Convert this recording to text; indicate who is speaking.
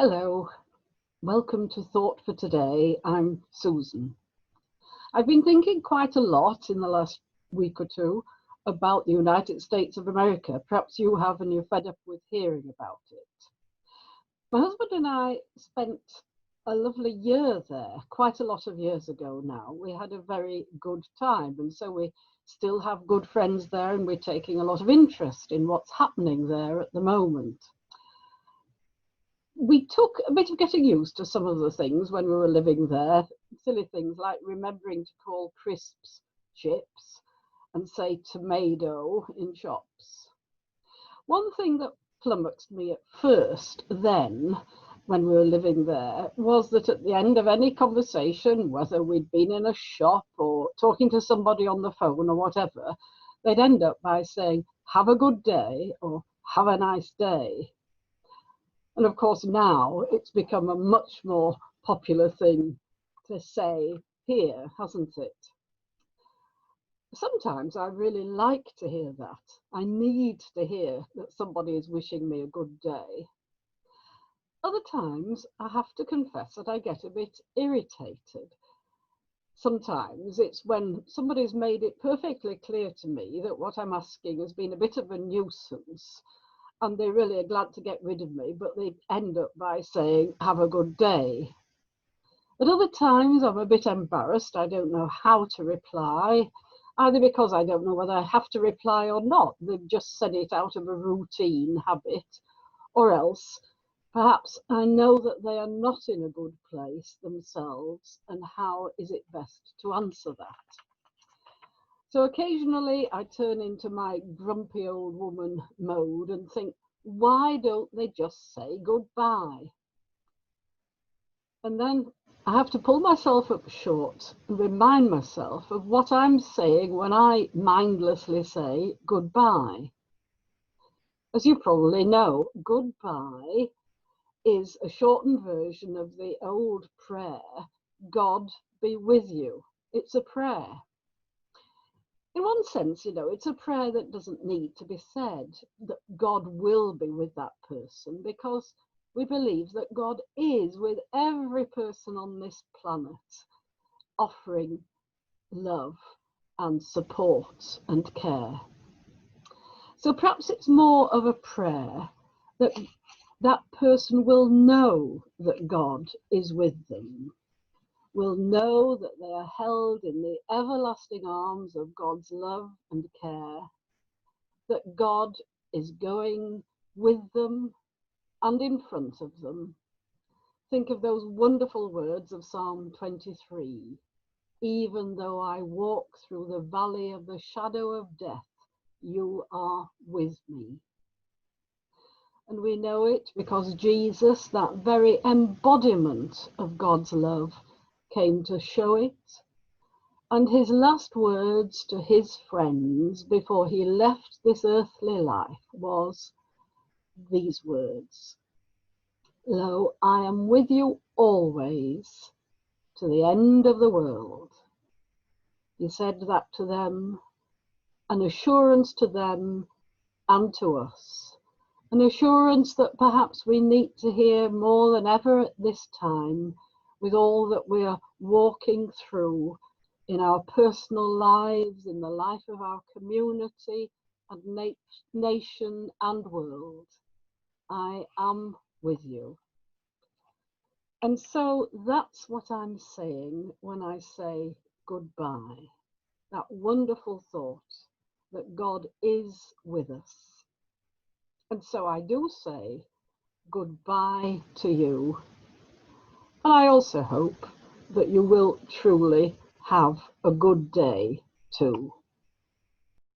Speaker 1: Hello, welcome to Thought for Today. I'm Susan. I've been thinking quite a lot in the last week or two about the United States of America. Perhaps you have and you're fed up with hearing about it. My husband and I spent a lovely year there, quite a lot of years ago now. We had a very good time, and so we still have good friends there, and we're taking a lot of interest in what's happening there at the moment. We took a bit of getting used to some of the things when we were living there, silly things like remembering to call crisps chips and say tomato in shops. One thing that flummoxed me at first then, when we were living there, was that at the end of any conversation, whether we'd been in a shop or talking to somebody on the phone or whatever, they'd end up by saying, "Have a good day," or "Have a nice day." And of course now it's become a much more popular thing to say here, hasn't it? Sometimes I really like to hear that. I need to hear that somebody is wishing me a good day. Other times I have to confess that I get a bit irritated. Sometimes it's when somebody's made it perfectly clear to me that what I'm asking has been a bit of a nuisance, and they really are glad to get rid of me, but they end up by saying, "Have a good day." At other times, I'm a bit embarrassed. I don't know how to reply, either because I don't know whether I have to reply or not. They've just said it out of a routine habit, or else perhaps I know that they are not in a good place themselves, and how is it best to answer that? So occasionally I turn into my grumpy old woman mode and think, why don't they just say goodbye? And then I have to pull myself up short and remind myself of what I'm saying when I mindlessly say goodbye. As you probably know, goodbye is a shortened version of the old prayer, "God be with you." It's a prayer. In one sense, it's a prayer that doesn't need to be said, that God will be with that person, because we believe that God is with every person on this planet, offering love and support and care. So perhaps it's more of a prayer that that person will know that God is with them, will know that they are held in the everlasting arms of God's love and care, that God is going with them and in front of them. Think of those wonderful words of Psalm 23. "Even though I walk through the valley of the shadow of death, you are with me." And we know it because Jesus, that very embodiment of God's love, came to show it. And his last words to his friends before he left this earthly life was these words: "Lo, I am with you always to the end of the world." He said that to them, an assurance to them and to us, an assurance that perhaps we need to hear more than ever at this time, with all that we are walking through in our personal lives, in the life of our community and nation and world. I am with you. And so that's what I'm saying when I say goodbye. That wonderful thought that God is with us. And so I do say goodbye to you. And I also hope that you will truly have a good day too.